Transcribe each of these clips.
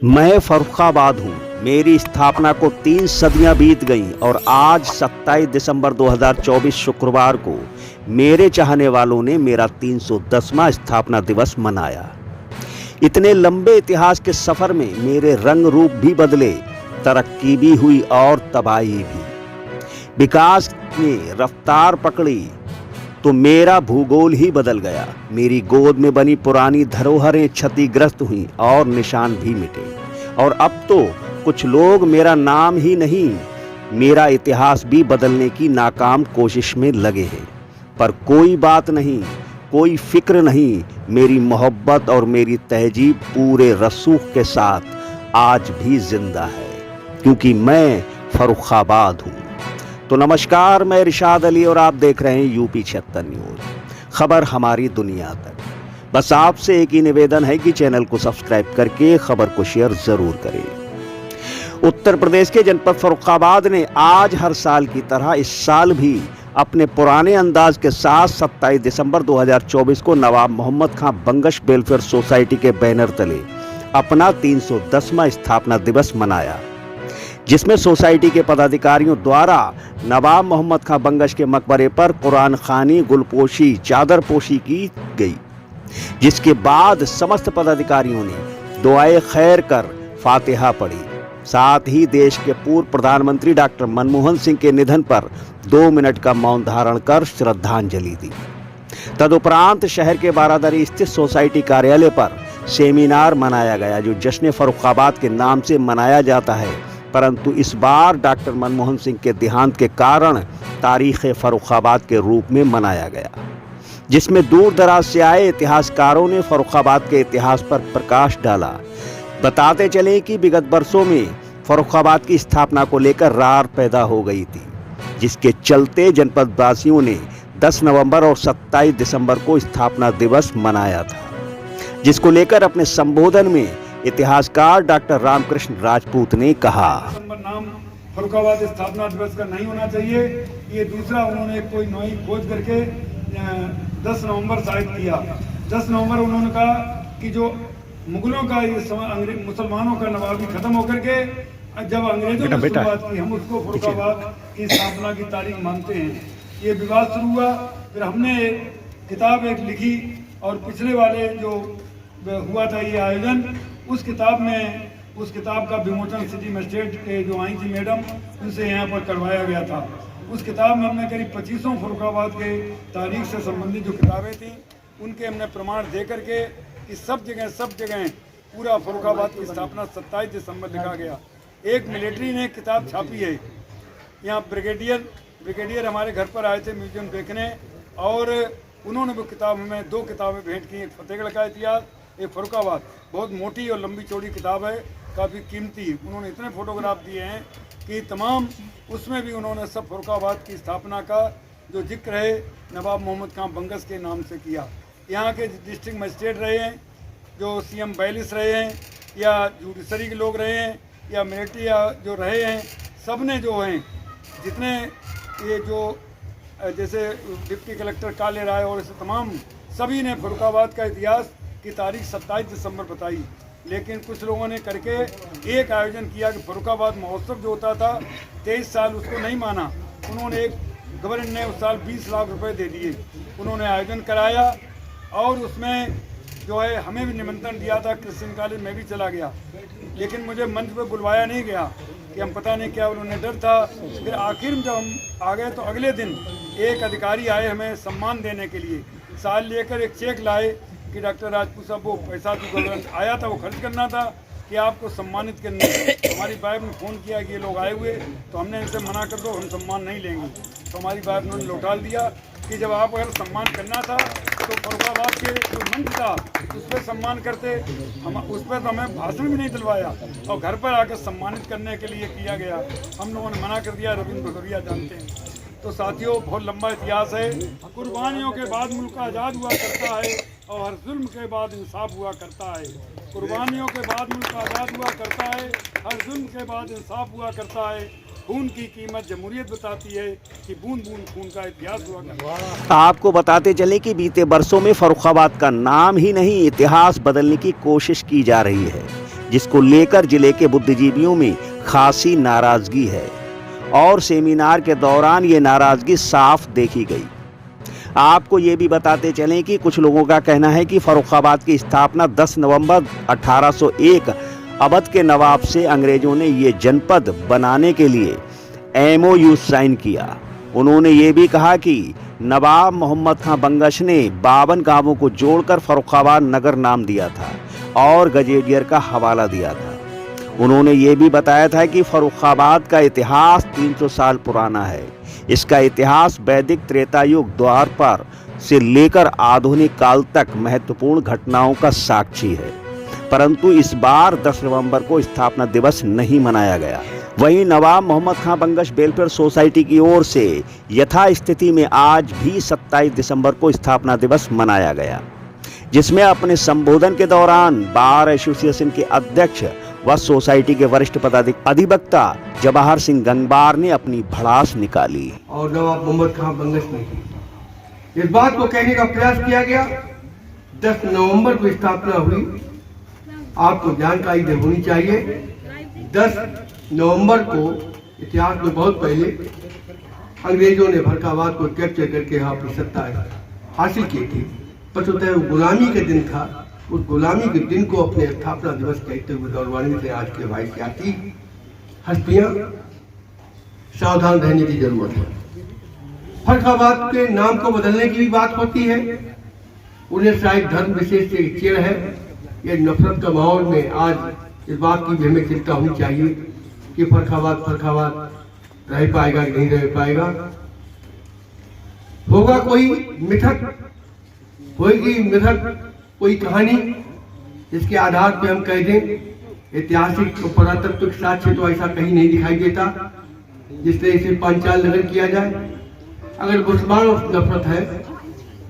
मैं फर्रुखाबाद हूँ। मेरी स्थापना को 3 सदियां बीत गईं और आज 27 दिसंबर 2024 शुक्रवार को मेरे चाहने वालों ने मेरा 310वां स्थापना दिवस मनाया। इतने लंबे इतिहास के सफर में मेरे रंग रूप भी बदले, तरक्की भी हुई और तबाही भी। विकास ने रफ्तार पकड़ी तो मेरा भूगोल ही बदल गया। मेरी गोद में बनी पुरानी धरोहरें क्षतिग्रस्त हुईं और निशान भी मिटे। और अब तो कुछ लोग मेरा नाम ही नहीं, मेरा इतिहास भी बदलने की नाकाम कोशिश में लगे हैं। पर कोई बात नहीं, कोई फिक्र नहीं। मेरी मोहब्बत और मेरी तहजीब पूरे रसूख के साथ आज भी जिंदा है, क्योंकि मैं फर्रुखाबाद हूँ। तो नमस्कार, मैं इरशाद अली और आप देख रहे हैं यूपी 76 न्यूज, खबर हमारी दुनिया तक। बस आपसे एक ही निवेदन है कि चैनल को सब्सक्राइब करके खबर को शेयर जरूर करें। उत्तर प्रदेश के जनपद फर्रुखाबाद ने आज हर साल की तरह इस साल भी अपने पुराने अंदाज के साथ 27 दिसंबर 2024 को नवाब मोहम्मद खां बंगश वेलफेयर सोसाइटी के बैनर तले अपना 310वां स्थापना दिवस मनाया, जिसमें सोसाइटी के पदाधिकारियों द्वारा नवाब मोहम्मद खां बंगश के मकबरे पर कुरान खानी, गुलपोशी, चादर पोशी की गई। जिसके बाद समस्त पदाधिकारियों ने दुआए खैर कर फातिहा पढ़ी। साथ ही देश के पूर्व प्रधानमंत्री डॉक्टर मनमोहन सिंह के निधन पर 2 मिनट का मौन धारण कर श्रद्धांजलि दी। तदुपरांत शहर के बारादरी स्थित सोसाइटी कार्यालय पर सेमिनार मनाया गया, जो जश्न फर्रुखाबाद के नाम से मनाया जाता है, परंतु इस बार डॉक्टर मनमोहन सिंह के देहांत के कारण तारीख फर्रुखाबाद के रूप में मनाया गया, जिसमें दूर दराज से आए इतिहासकारों ने फर्रुखाबाद के इतिहास पर प्रकाश डाला। बताते चलें कि विगत वर्षों में फर्रुखाबाद की स्थापना को लेकर रार पैदा हो गई थी, जिसके चलते जनपद वासियों ने 10 नवंबर और 27 दिसंबर को स्थापना दिवस मनाया था, जिसको लेकर अपने संबोधन में इतिहासकार डॉक्टर रामकृष्ण राजपूत ने कहा, नाम फर्रुखाबाद स्थापना दिवस का नहीं होना चाहिए। ये दूसरा उन्होंने कोई नई खोज करके 10 नवंबर शायद किया। 10 नवंबर उन्होंने कहा कि जो मुगलों का ये मुसलमानों का नवाबी खत्म होकर के जब अंग्रेजों ने शुरुआत की, हम उसको फर्रुखाबाद की स्थापना की तारीख मानते हैं। ये विवाद शुरू हुआ, फिर हमने किताब एक लिखी और पिछले वाले जो हुआ था ये आयोजन, उस किताब का विमोचन सिटी मजिस्ट्रेट के जो आई थी मैडम, उनसे यहाँ पर करवाया गया था। उस किताब में हमने करीब 25 फर्रुखाबाद के तारीख से संबंधित जो किताबें थी, उनके हमने प्रमाण दे करके कि सब जगह पूरा फर्रुखाबाद की स्थापना 27 दिसंबर लिखा गया। एक मिलिट्री ने किताब छापी है, यहाँ ब्रिगेडियर हमारे घर पर आए थे म्यूजियम देखने, और उन्होंने वो किताब हमें 2 किताबें भेंट की, एक फतेहगढ़ का इतिहास, एक फर्रुखाबाद। बहुत मोटी और लंबी चौड़ी किताब है, काफ़ी कीमती। उन्होंने इतने फोटोग्राफ दिए हैं कि तमाम, उसमें भी उन्होंने सब फर्रुखाबाद की स्थापना का जो जिक्र है नवाब मोहम्मद खां बंगश के नाम से किया। यहाँ के डिस्ट्रिक्ट मजिस्ट्रेट रहे हैं, जो CM बैलिस रहे हैं, या जुडिशरी के लोग रहे हैं, या मिलिट्री जो रहे हैं, सब ने जो हैं जितने ये जो जैसे डिप्टी कलेक्टर काले राय और ऐसे तमाम सभी ने फर्रुखाबाद का इतिहास की तारीख 27 दिसंबर बताई। लेकिन कुछ लोगों ने करके एक आयोजन किया कि फर्रुखाबाद महोत्सव जो होता था 23 साल, उसको नहीं माना। उन्होंने एक गवर्नर ने उस साल 20 लाख रुपए दे दिए, उन्होंने आयोजन कराया, और उसमें जो है हमें भी निमंत्रण दिया था, क्रिश्चियन कॉलेज में भी चला गया, लेकिन मुझे मंच पे बुलवाया नहीं गया कि हम पता नहीं क्या, उन्होंने डर था। फिर आखिर में जब हम आ गए तो अगले दिन एक अधिकारी आए हमें सम्मान देने के लिए, साल लेकर एक चेक लाए कि डॉक्टर राजपूत साहब वो पैसा तो गवर्नमेंट आया था, वो खर्च करना था कि आपको सम्मानित करने। हमारी वाइफ ने फ़ोन किया कि ये लोग आए हुए, तो हमने इनसे मना कर दो, हम सम्मान नहीं लेंगे। तो हमारी वाइफ ने लौटा दिया कि जब आप अगर सम्मान करना था तो फर्रुखाबाद के जो मंच था उस पर सम्मान करते, हम उस पर तो हमें भाषण भी नहीं दिलवाया, और घर पर आकर सम्मानित करने के लिए किया गया। हम लोगों ने मना कर दिया, रविंद्र भदौरिया जानते हैं। तो साथियों, बहुत लंबा इतिहास है। कुर्बानियों के बाद मुल्क आज़ाद हुआ करता है, और हर जुल्म के बाद इंसाफ हुआ करता है। कुर्बानियों के बाद मुल्क आज़ाद हुआ करता है, हर जुल्म के बाद इंसाफ हुआ करता है। खून की कीमत जमहूरियत बताती है कि बूंद बूंद खून का इतिहास हुआ करता है। आपको बताते चले कि बीते वर्षों में फर्रुखाबाद का नाम ही नहीं, इतिहास बदलने की कोशिश की जा रही है, जिसको लेकर जिले के बुद्धिजीवियों में खासी नाराजगी है और सेमिनार के दौरान ये नाराजगी साफ देखी गई। आपको ये भी बताते चलें कि कुछ लोगों का कहना है कि फर्रुखाबाद की स्थापना 10 नवंबर 1801 अवध के नवाब से अंग्रेजों ने ये जनपद बनाने के लिए MOU साइन किया। उन्होंने ये भी कहा कि नवाब मोहम्मद खां बंगश ने 52 गांवों को जोड़कर फर्रुखाबाद नगर नाम दिया था और गजेटियर का हवाला दिया था। उन्होंने ये भी बताया था कि फर्रुखाबाद का इतिहास 300 साल पुराना है। इसका इतिहास वैदिक त्रेता युग द्वापर से लेकर आधुनिक काल तक महत्वपूर्ण घटनाओं का साक्षी है, परंतु इस बार 10 नवंबर को स्थापना दिवस नहीं मनाया गया। वहीं नवाब मोहम्मद खां बंगश वेलफेयर सोसाइटी की ओर से यथास्थिति में आज भी 27 दिसंबर को स्थापना दिवस मनाया गया, जिसमें अपने संबोधन के दौरान बार एसोसिएशन के अध्यक्ष व सोसाइटी के वरिष्ठ अधिवक्ता जवाहर सिंह गंगवार ने अपनी भड़ास निकाली। और नवाब मोहम्मद खां बंगश ने इस बात को कहने का प्रयास किया गया 10 नवंबर को स्थापना हुई। आपको जानकारी होनी चाहिए 10 नवंबर को इतिहास में बहुत पहले अंग्रेजों ने फर्रुखाबाद को कैप्चर करके अपनी सत्ता हासिल की थी। पता है वो गुलामी के दिन था। उस गुलामी के दिन को अपने स्थापना दिवस कहते हुए गौरवान्वित है आज के भाई सियासी हस्तियां। सावधान रहने की जरूरत है। फर्रुखाबाद के नाम को बदलने की भी बात होती है। उन्हें शायद धर्म विशेष से चेड़ है। ये नफरत का माहौल में आज इस बात की भी हमें चिंता होनी चाहिए कि फर्रुखाबाद रह पाएगा कि नहीं रह पाएगा। होगा कोई मिथक, होगी मिथक कोई कहानी जिसके आधार पे हम कह दें ऐतिहासिक और पुरातत्विक साक्ष्य तो ऐसा कहीं नहीं दिखाई देता जिससे इसे पांचाल नगर किया जाए। अगर मुसलमानों से नफरत है,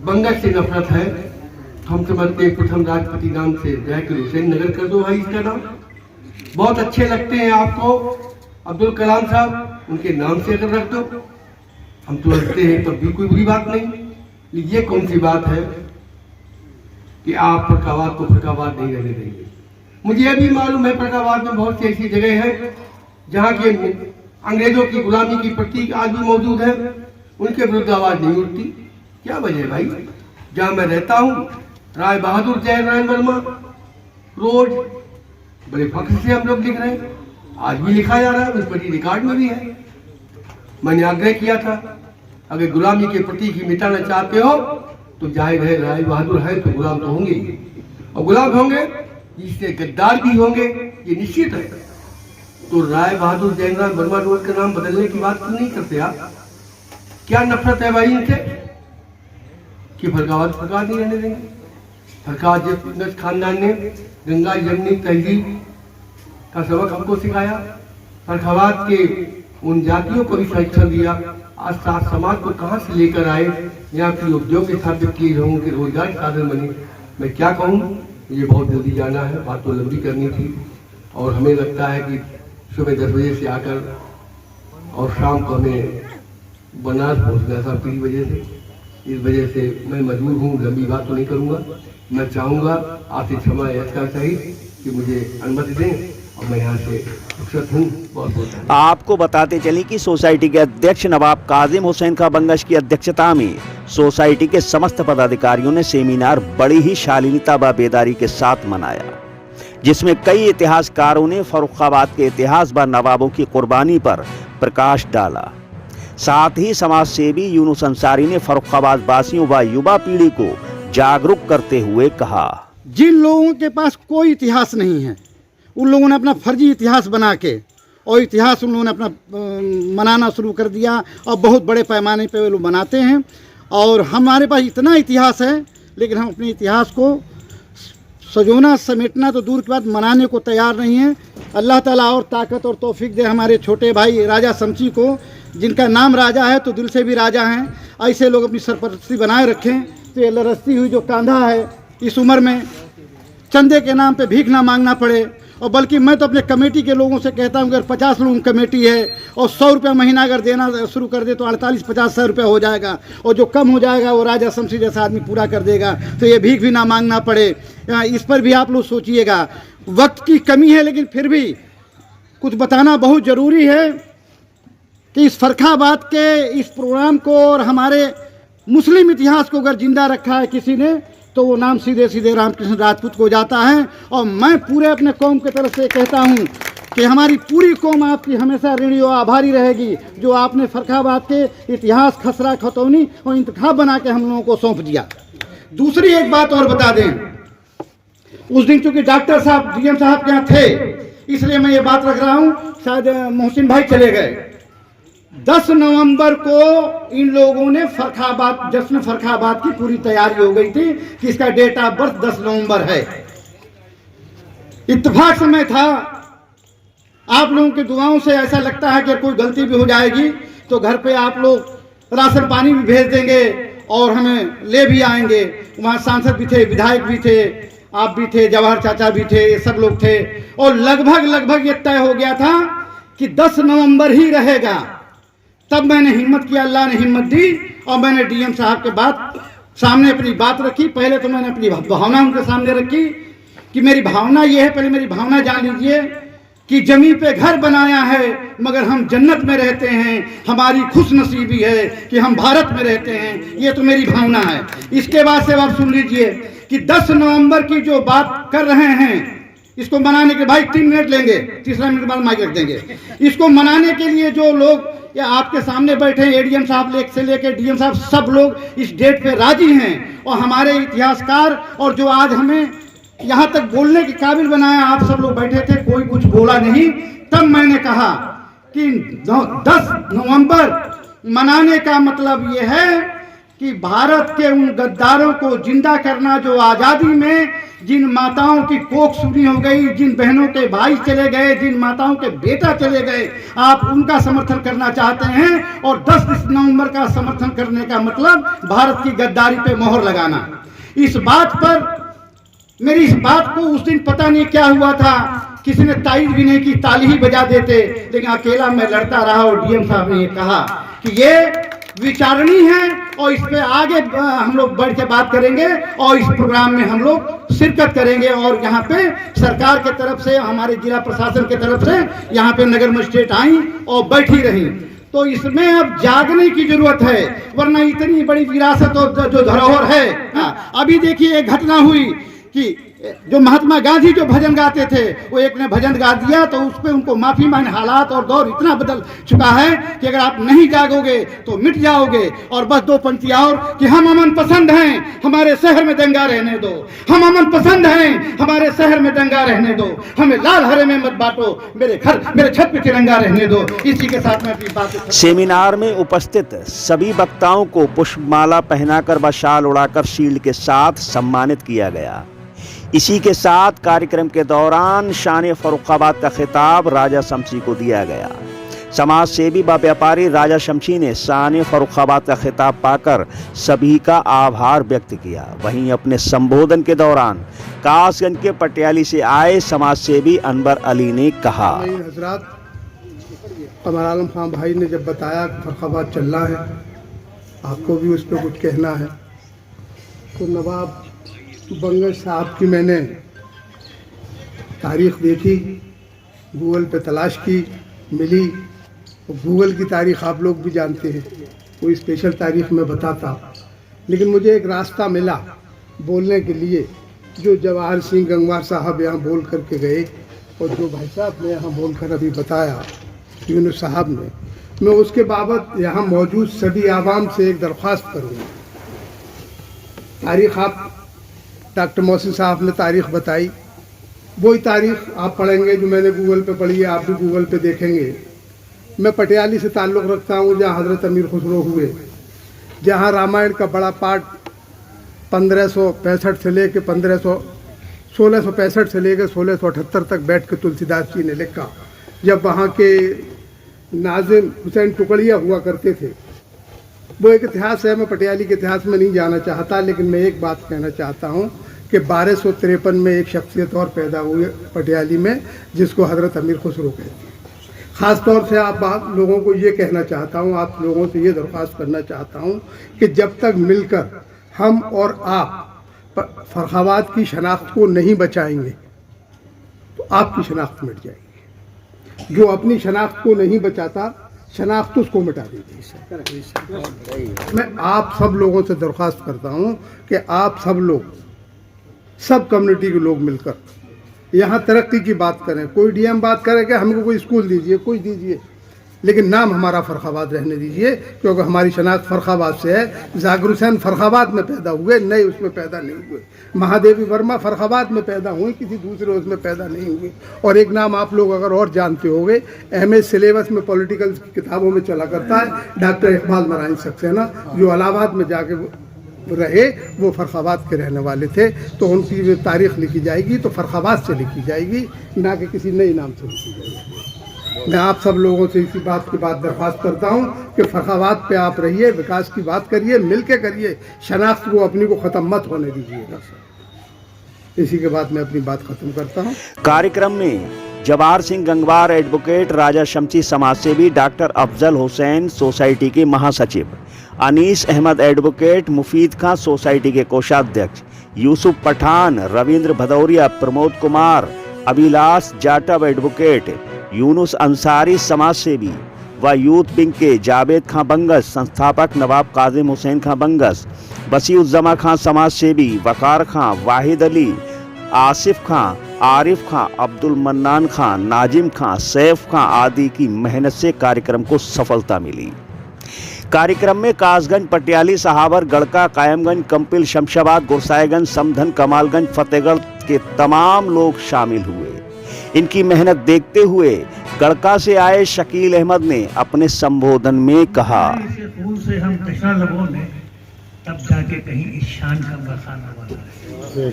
बंगश से नफरत है, तो हम समझते हैं प्रथम राष्ट्रपति नाम से जाकिर हुसैन नगर कर दो भाई। इसका नाम बहुत अच्छे लगते हैं आपको अब्दुल कलाम साहब, उनके नाम से अगर रख दो हम तो रखते हैं, तब भी कोई बुरी बात नहीं। ये कौन सी बात है कि आप फर्रुखाबाद को फर्रुखाबाद नहीं रहने देंगे। मुझे यह भी मालूम है फर्रुखाबाद में बहुत सी ऐसी जगह है जहाँ के अंग्रेजों की गुलामी की प्रतीक आज भी मौजूद है, उनके विरुद्ध आवाज नहीं उठती। क्या वजह भाई? जहाँ मैं रहता हूँ राय बहादुर जयनारायण वर्मा रोड बड़े फख्र से हम लोग लिख रहे हैं, आज भी लिखा जा रहा है, उस पर रिकॉर्ड में भी है। मैंने आग्रह किया था अगर गुलामी के प्रतीक ही मिटाना चाहते हो तो जाहिर है राय बहादुर है तो गुलाम तो होंगे, और गुलाम होंगे जिससे गद्दार भी होंगे, ये निश्चित है। तो राय बहादुर जयनारायण वर्मा रोड का नाम बदलने की बात क्यों नहीं करते आप? क्या नफरत है भाई इनसे कि फर्रुखाबाद नहीं रहने देंगे? फर्रुखाबाद खानदान ने गंगा जमनी तहजीब का सबक हमको सिखाया। फर्रुखाबाद के उन जातियों को भी शिक्षा दिया। आज साथ समाज को कहाँ से लेकर आए, यहाँ की उद्योग स्थापित किए, लोगों के रोजगार साधन बने। मैं क्या कहूँ, मुझे बहुत जल्दी जाना है, बात तो लंबी करनी थी। और हमें लगता है कि सुबह 10 बजे से आकर और शाम को हमें बनारस पहुँचना था पूरी वजह से। इस वजह से मैं मजबूर हूँ, लंबी बात तो नहीं करूँगा। मैं चाहूँगा आपसे क्षमा याचना सहित कि मुझे अनुमति दें और मैं यहाँ से रुखसत हूँ। बहुत आपको बताते चलें कि सोसाइटी के अध्यक्ष नवाब काजिम हुसैन खां बंगश की अध्यक्षता में सोसाइटी के समस्त पदाधिकारियों ने सेमिनार बड़ी ही शालीनता व बेदारी के साथ मनाया, जिसमें कई इतिहासकारों ने फर्रुखाबाद के इतिहास व नवाबों की कुर्बानी पर प्रकाश डाला। साथ ही समाज सेवी यूनुस अंसारी ने फर्रुखाबाद वासियों व युवा पीढ़ी को जागरूक करते हुए कहा, जिन लोगों के पास कोई इतिहास नहीं है उन लोगों ने अपना फर्जी इतिहास बना के और इतिहास उन लोगों ने अपना मनाना शुरू कर दिया और बहुत बड़े पैमाने पे वे लोग बनाते हैं। और हमारे पास इतना इतिहास है लेकिन हम अपने इतिहास को सजोना समेटना तो दूर की बात मनाने को तैयार नहीं है। अल्लाह ताला और ताकत और तौफीक दे हमारे छोटे भाई राजा शमसी को, जिनका नाम राजा है तो दिल से भी राजा हैं। ऐसे लोग अपनी सरपरस्ती बनाए रखें तो ये लरस्ती हुई जो कांधा है इस उम्र में चंदे के नाम पे भीख ना मांगना पड़े। और बल्कि मैं तो अपने कमेटी के लोगों से कहता हूँ अगर 50 लोगों की कमेटी है और 100 रुपया महीना अगर देना शुरू कर दे तो 48-50 रुपया हो जाएगा, और जो कम हो जाएगा वो राजा शमसी जैसा आदमी पूरा कर देगा, तो ये भीख भी ना मांगना पड़े। इस पर भी आप लोग सोचिएगा। वक्त की कमी है, लेकिन फिर भी कुछ बताना बहुत ज़रूरी है कि इस फर्रुखाबाद के इस प्रोग्राम को और हमारे मुस्लिम इतिहास को अगर जिंदा रखा है किसी ने, तो वो नाम सीधे सीधे रामकृष्ण राजपूत को जाता है। और मैं पूरे अपने कौम की तरफ से कहता हूँ कि हमारी पूरी कौम आपकी हमेशा ऋणी और आभारी रहेगी, जो आपने फर्रुखाबाद के इतिहास, खसरा, खतौनी और इंतखाब बना के हम लोगों को सौंप दिया। दूसरी एक बात और बता दें, उस दिन चूंकि डॉक्टर साहब, डीएम साहब के यहाँ थे, इसलिए मैं ये बात रख रहा हूँ, शायद मोहसिन भाई चले गए। 10 नवंबर को इन लोगों ने फर्रुखाबाद, जश्न फर्रुखाबाद की पूरी तैयारी हो गई थी कि इसका डेट ऑफ बर्थ 10 नवंबर है। इत्तेफाक समय था। आप लोगों की दुआओं से ऐसा लगता है कि कोई गलती भी हो जाएगी तो घर पे आप लोग राशन पानी भी भेज देंगे और हमें ले भी आएंगे। वहाँ सांसद भी थे, विधायक भी थे, आप भी थे, जवाहर चाचा भी थे, ये सब लोग थे। और लगभग ये तय हो गया था कि 10 नवंबर ही रहेगा। तब मैंने हिम्मत किया, अल्लाह ने हिम्मत दी और मैंने डीएम साहब के सामने अपनी बात रखी। पहले तो मैंने अपनी भावना उनके सामने रखी कि मेरी भावना ये है, पहले मेरी भावना जान लीजिए कि जमीन पे घर बनाया है मगर हम जन्नत में रहते हैं, हमारी खुशनसीबी है कि हम भारत में रहते हैं, ये तो मेरी भावना है। इसके बाद से आप सुन लीजिए कि 10 नवंबर की जो बात कर रहे हैं, इसको मनाने के, भाई 3 मिनट लेंगे, तीसरा मिनट बाद माइक रख देंगे। इसको मनाने के लिए जो लोग या आपके सामने बैठे, एडीएम साहब से लेकर डीएम साहब, सब लोग इस डेट पे राजी हैं। और हमारे इतिहासकार और जो आज हमें यहाँ तक बोलने के काबिल बनाया, आप सब लोग बैठे थे, कोई कुछ बोला नहीं। तब मैंने कहा कि 10 नवंबर मनाने का मतलब ये है कि भारत के उन गद्दारों को जिंदा करना जो आज़ादी में जिन माताओं की कोख सूनी हो गई, जिन बहनों के भाई चले गए, जिन माताओं के बेटा चले गए, आप उनका समर्थन करना चाहते हैं। और 10 नवंबर का समर्थन करने का मतलब भारत की गद्दारी पे मोहर लगाना। इस बात पर, मेरी इस बात को उस दिन पता नहीं क्या हुआ था, किसी ने तायद भी नहीं की, ताली ही बजा देते, लेकिन अकेला मैं लड़ता रहा। और डीएम साहब ने ये कहा कि ये विचारणी है और इस पे आगे हम लोग बढ़ के बात करेंगे और इस प्रोग्राम में हम लोग शिरकत करेंगे। और यहाँ पे सरकार के तरफ से, हमारे जिला प्रशासन के तरफ से यहाँ पे नगर मजिस्ट्रेट आई और बैठी रही। तो इसमें अब जागने की जरूरत है, वरना इतनी बड़ी विरासत और जो धरोहर है। अभी देखिए एक घटना हुई कि जो महात्मा गांधी जो भजन गाते थे, वो एक ने भजन गा दिया तो उस पर उनको माफी मांगे। हालात और दौर इतना बदल चुका है कि अगर आप नहीं जागोगे तो मिट जाओगे। और बस 2 पंक्तियां और कि हम अमन पसंद हैं, हमारे शहर में दंगा रहने दो। हम अमन पसंद हैं, हमारे शहर में दंगा रहने दो। हमें लाल हरे में मत बांटो, मेरे घर, मेरे छत पे तिरंगा रहने दो। इसी के साथ में अपनी बात। सेमिनार में उपस्थित सभी वक्ताओं को पुष्पमाला पहनाकर व शाल उड़ाकर शील्ड के साथ सम्मानित किया गया। इसी के साथ कार्यक्रम के दौरान शान फर्रुखाबाद का खिताब राजा शमशी को दिया गया। समाज सेवी व व्यापारी राजा शमशी ने शान फर्रुखाबाद का खिताब पाकर सभी का आभार व्यक्त किया। वहीं अपने संबोधन के दौरान कासगंज के पटियाली से आए समाज सेवी अनवर अली ने कहा, हजरात, कमर आलम खान भाई ने जब बताया कि फर्रुखाबाद चलना है, आपको भी उस पर कुछ कहना है, तो नवाब बंगश साहब की मैंने तारीख़ देखी, गूगल पे तलाश की, मिली। और गूगल की तारीख़ आप लोग भी जानते हैं, कोई स्पेशल तारीख़ में बताता, लेकिन मुझे एक रास्ता मिला बोलने के लिए, जो जवाहर सिंह गंगवार साहब यहाँ बोल करके गए और जो भाई साहब ने यहाँ बोल कर अभी बताया यूनुस साहब ने, मैं उसके बाबत यहाँ मौजूद सभी आवाम से एक दरख्वास्त करूँगा। तारीख़ आप डॉक्टर मोहसिन साहब ने तारीख़ बताई, वही तारीख़ आप पढ़ेंगे जो मैंने गूगल पे पढ़ी है, आप भी गूगल पे देखेंगे। मैं पटियाली से ताल्लुक़ रखता हूँ, जहाँ हज़रत अमीर खुसरो हुए, जहाँ रामायण का बड़ा पाठ 1565 से लेकर 1665 से लेकर 1678 तक बैठ के तुलसीदास जी ने लिखा, जब वहाँ के नाजिम हुसैन टुकड़िया हुआ करते थे। वो एक इतिहास है, मैं पटियाली के इतिहास में नहीं जाना चाहता, लेकिन मैं एक बात कहना चाहता हूँ कि 1253 में एक शख्सियत और पैदा हुई पटियाली में, जिसको हज़रत अमीर खुसरो कहते हैं। ख़ास तौर से आप लोगों को ये कहना चाहता हूँ, आप लोगों से ये दरख्वास्त करना चाहता हूँ कि जब तक मिलकर हम और आप फर्रुखाबाद की शनाख्त को नहीं बचाएंगे, तो आपकी शनाख्त मिट जाएगी। जो अपनी शनाख्त को नहीं बचाता, शनाख्त उसको मिटा देती है। मैं आप सब लोगों से दरख्वास्त करता हूँ कि आप सब लोग, सब कम्युनिटी के लोग मिलकर यहाँ तरक्की की बात करें। कोई डीएम बात करे कि हमको कोई स्कूल दीजिए, कोई दीजिए, लेकिन नाम हमारा फर्रुखाबाद रहने दीजिए, क्योंकि हमारी शनाख्त फर्रुखाबाद से है। जाकिर हुसैन फर्रुखाबाद में पैदा हुए, नए उसमें पैदा नहीं हुए। महादेवी वर्मा फर्रुखाबाद में पैदा हुई, किसी दूसरे उसमें पैदा नहीं हुए। और एक नाम आप लोग अगर और जानते होंगे, अहम सिलेबस में पॉलिटिकल किताबों में चला करता है, डॉक्टर इकबाल मराइन सक्सेना, जो इलाहाबाद में जाके रहे, वो फर्रुखाबाद के रहने वाले थे। तो उनकी जो तारीख लिखी जाएगी तो फर्रुखाबाद से लिखी जाएगी, ना कि किसी नए नाम से लिखी जाएगी। मैं आप सब लोगों से इसी बात की दरख्वास्त करता हूँ कि फर्रुखाबाद पे आप रहिए, विकास की बात करिए, मिल के करिए, शनाख्त को अपनी को ख़त्म मत होने दीजिएगा। इसी के बाद मैं अपनी बात ख़त्म करता हूँ। कार्यक्रम में जवाहर सिंह गंगवार एडवोकेट, राजा शमसी समाजसेवी, डॉक्टर अफजल हुसैन सोसाइटी के महासचिव, अनीस अहमद एडवोकेट, मुफीद खां सोसाइटी के कोषाध्यक्ष, यूसुफ पठान, रविंद्र भदौरिया, प्रमोद कुमार, अभिलाष जाटव एडवोकेट, यूनुस अंसारी समाजसेवी व यूथ विंग के जावेद खां बंगस, संस्थापक नवाब काजिम हुसैन खां बंगस, बसीउज्जमा खां समाजसेवी, वकार खां, वाहिद अली, आसिफ खां, आरिफ खां, अब्दुल मन्नान खां, नाजिम खां, सैफ खां आदि की मेहनत से कार्यक्रम को सफलता मिली। कार्यक्रम में कासगंज, पटियाली, सहावर, गड़का, कायमगंज, कंपिल, शमशाबाद, गुरसाईगंज, समधन, कमालगंज, फतेहगढ़ के तमाम लोग शामिल हुए। इनकी मेहनत देखते हुए गड़का से आए शकील अहमद ने अपने संबोधन में कहा, से हम तशा लोगों ने तब जाके कहीं इस शान का बखाना बना है।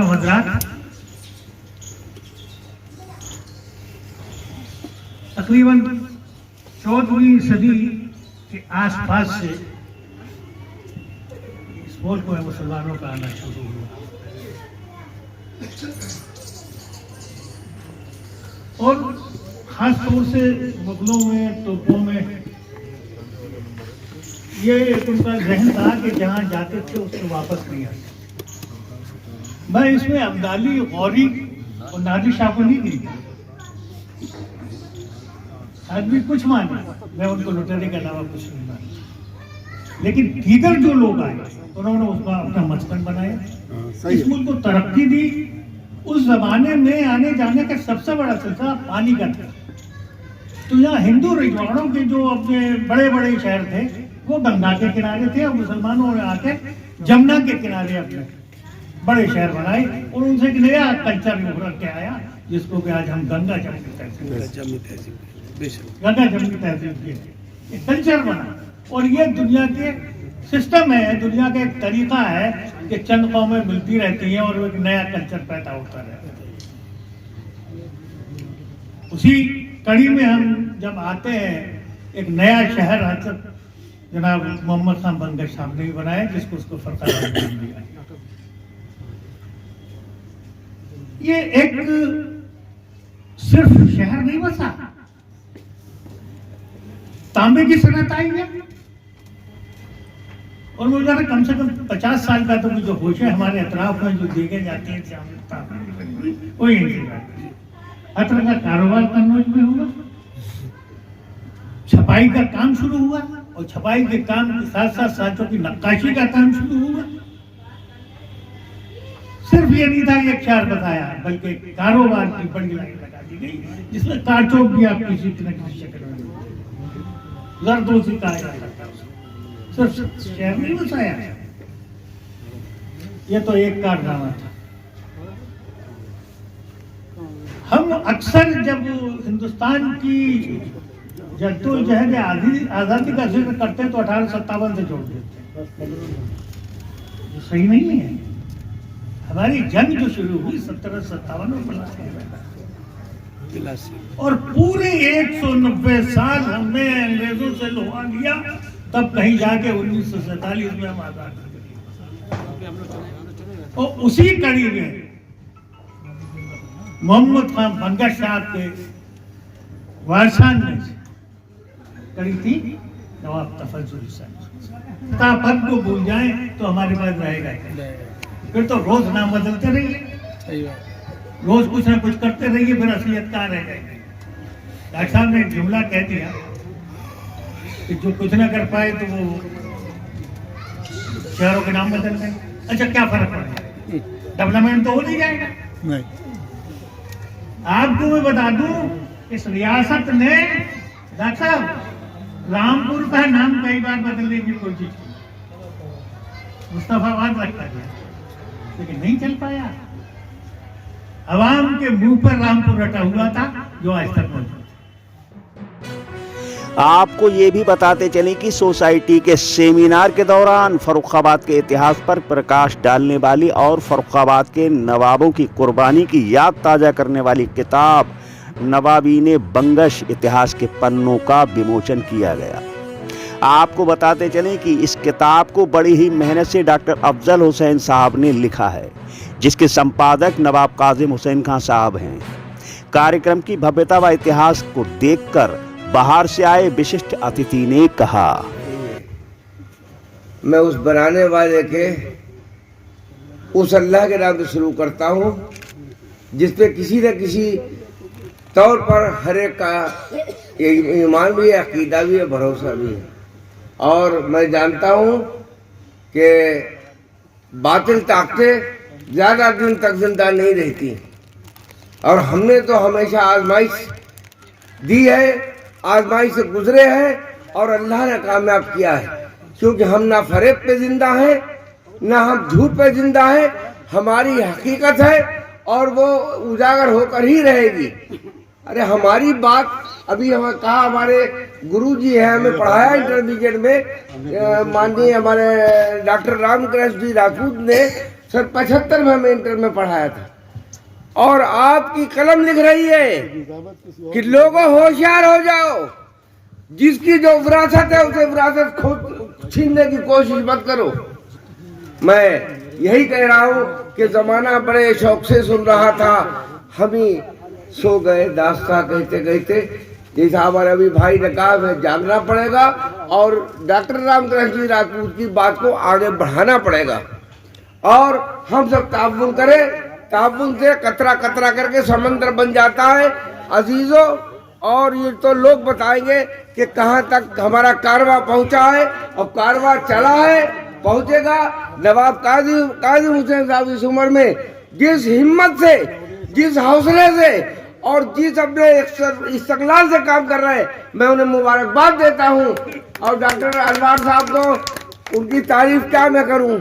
हजरात, तकरीबन 14वीं सदी के आसपास से इस मुल्क में मुसलमानों का आना शुरू हुआ और खास तौर से मुगलों में, तुर्कों में ये उनका जहन था कि जहाँ जाते थे उससे वापस नहीं आते। मैं इसमें अब्दाली, गौरी और नादिर शाह को नहीं गिरी। आदमी कुछ माने, मैं उनको लुटेरे के अलावा कुछ नहीं माना, लेकिन दीगर जो लोग आए उन्होंने उसका अपना मस्कन बनाया, इस मुल्क को तरक्की दी। उस जमाने में आने जाने का सबसे बड़ा सिलसिला पानी का था। तो यहाँ हिंदू रजवाड़ों के जो अपने बड़े बड़े शहर थे वो गंगा के किनारे थे, और मुसलमानों ने आके जमुना के किनारे अपने बड़े शहर बनाए और उनसे एक नया कल्चर उभर के आया, जिसको कि आज हम गंगा जमुनी तहजीब के कल्चर बना। और ये दुनिया के सिस्टम है, दुनिया का एक तरीका है कि चंद कौमें मिलती रहती हैं और एक नया कल्चर पैदा होता रहता है। उसी कड़ी में हम जब आते हैं, एक नया शहर हजरत जनाब मोहम्मद खान बंगश साहब ने भी बनाया, जिसको उसको फर्रुखाबाद नाम दिया। ये एक सिर्फ शहर नहीं बसा, तांबे की सनत आई है और मुझे लगा कम से कम 50 साल का तो जो होश है हमारे अतराफ में जो देखे जाते हैं वही हर तरह का कारोबार कन्नौज में हुआ। छपाई का काम शुरू हुआ और छपाई के काम के साथ साथ साथों की नक्काशी का काम शुरू हुआ। सिर्फ ये नहीं था एक शहर बताया, बल्कि कारोबार की बड़ी लाइन लगा दी गई, जिसमें कारचौक भी आप किसी न किसी शक्ल में जरदोजी कहा जाता था। सिर्फ शहर नहीं बसाया, ये तो एक कारनामा था। हम अक्सर जब हिंदुस्तान की जद्दोजहद आज़ादी का जिक्र करते हैं तो 1857 से जोड़ देते हैं, जो सही नहीं है। हमारी जंग जो शुरू हुई 1757 में और पूरे 190 साल हमने अंग्रेजों से लोहा लिया, तब कहीं जाके 1947 में हम आजाद हुए। और उसी कड़ी में मोहम्मद खान बंगश साहब के वारसान में कड़ी थी नवाब तफज्जुल साहब। पद को भूल जाए तो हमारे पास रहेगा, फिर तो रोज नाम बदलते रहिए। रोज कुछ ना कुछ करते रहिए, फिर असलियत कहाँ रह जाएगी। डॉक्टर साहब ने एक जुमला कह दिया कि जो कुछ ना कर पाए तो वो शहरों के नाम बदल दें। अच्छा, क्या फर्क पड़ेगा, डेवलपमेंट तो हो नहीं जाएगा। नहीं, आपको मैं बता दूं, इस रियासत ने डॉक्टर साहब रामपुर का नाम कई बार बदलने की कोशिश की, मुस्तफाबाद रखा गया, लेकिन नहीं चल पाया। आवाम के मुंह पर रामपुर रटा हुआ था, जो आज तक मौजूद है। आपको ये भी बताते चलें कि सोसाइटी के सेमिनार के दौरान फर्रुखाबाद के इतिहास पर प्रकाश डालने वाली और फर्रुखाबाद के नवाबों की कुर्बानी की याद ताज़ा करने वाली किताब नवाबीने बंगश इतिहास के पन्नों का विमोचन किया गया। आपको बताते चलें कि इस किताब को बड़ी ही मेहनत से डॉक्टर अफजल हुसैन साहब ने लिखा है, जिसके संपादक नवाब काजिम हुसैन खां साहब हैं। कार्यक्रम की भव्यता व इतिहास को देखकर बाहर से आए विशिष्ट अतिथि ने कहा, मैं उस बनाने वाले के उस अल्लाह के नाम से शुरू करता हूँ जिसपे किसी न किसी तौर पर हर एक का ईमान भी है, अकीदा भी है, भरोसा भी है। और मैं जानता हूँ कि बातिल ताकतें ज़्यादा दिन तक जिंदा नहीं रहती, और हमने तो हमेशा आजमाइश दी है, आजमाइश से गुजरे हैं और अल्लाह ने कामयाब किया है। क्योंकि हम ना फरेब पे जिंदा हैं, ना हम झूठ पे जिंदा हैं, हमारी हकीकत है और वो उजागर होकर ही रहेगी। अरे हमारी बात अभी हमें कहा, हमारे गुरुजी है, हमें पढ़ाया इंटरमीडिएट में, माननीय हमारे डॉक्टर रामकृष्ण जी राजपूत ने सन 75 में हमें इंटर में पढ़ाया था। और आपकी कलम लिख रही है कि लोगों होशियार हो जाओ, जिसकी जो विरासत है उसे विरासत खुद छीनने की कोशिश मत करो। मैं यही कह रहा हूँ कि जमाना बड़े शौक से सुन रहा था, हम ही सो गए दास्तां कहते कहते। जैसा हमारे अभी भाई ने कहा, हमें जागना पड़ेगा और डॉक्टर रामकृष्ण जी राजपूत की बात को आगे बढ़ाना पड़ेगा, और हम सब ताउन करें। ताउन से कतरा कतरा करके समंदर बन जाता है अजीजों। और ये तो लोग बताएंगे कि कहाँ तक हमारा कारवां पहुँचा है, और कारवां चला है, पहुँचेगा। नवाब काजिम हुसैन साहब इस उम्र में जिस हिम्मत से, जिस हौसले से और जिस अपने इस्तकलाल से काम कर रहे हैं, मैं उन्हें मुबारकबाद देता हूँ। और डॉक्टर अनवार साहब तो उनकी तारीफ क्या मैं करूँ।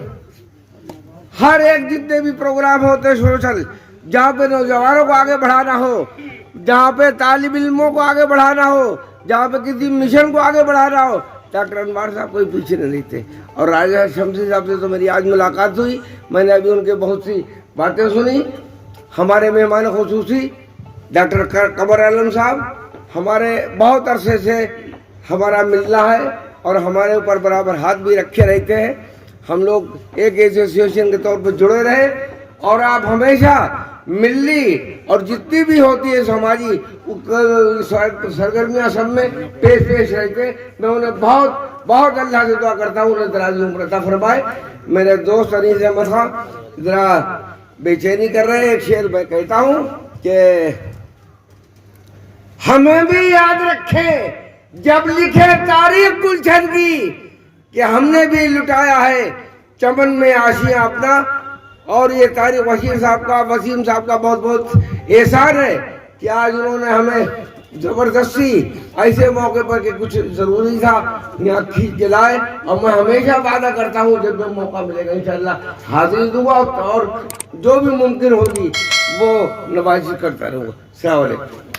हर एक जितने भी प्रोग्राम होते हैं सोशल, जहाँ पे नौजवानों को आगे बढ़ाना हो, जहाँ पे तालिब इल्मों को आगे बढ़ाना हो, जहाँ पे किसी मिशन को आगे बढ़ाना हो, डॉक्टर अनवार साहब कोई पीछे नहीं थे। और राजा शमसी साहब से तो मेरी आज मुलाकात हुई, मैंने अभी उनके बहुत सी बातें सुनी। हमारे मेहमान खुसूसी डॉक्टर कमर आलम साहब हमारे बहुत अरसे से हमारा मिलना है, और हमारे ऊपर बराबर हाथ भी रखे रहते हैं। हम लोग एक एसोसिएशन के तौर पर जुड़े रहे, और आप हमेशा मिली और जितनी भी होती है समाजी सरगर्मियाँ सब में पेश रहते। मैं उन्हें बहुत बहुत अल्लाह से दुआ करता हूँ, उन्हें दराज़ी उम्र अता फरमाए। मेरे दोस्त अनीस अहमद खान जरा बेचैनी कर रहे हैं, एक शेर मैं कहता हूँ कि हमें भी याद रखें जब लिखे तारीख गुलशन की, कि हमने भी लुटाया है चमन में आशियां अपना। और ये तारीख वसीम साहब का बहुत बहुत एहसान है कि आज उन्होंने हमें जबरदस्ती ऐसे मौके पर कि कुछ जरूरी था यहाँ खींच के लाए। और मैं हमेशा वादा करता हूँ जब भी मौका मिलेगा इंशाल्लाह हाजिरी दूंगा, और जो भी मुमकिन होगी वो नवाजिश करता रहूँगा। अस्सलाम वालेकुम।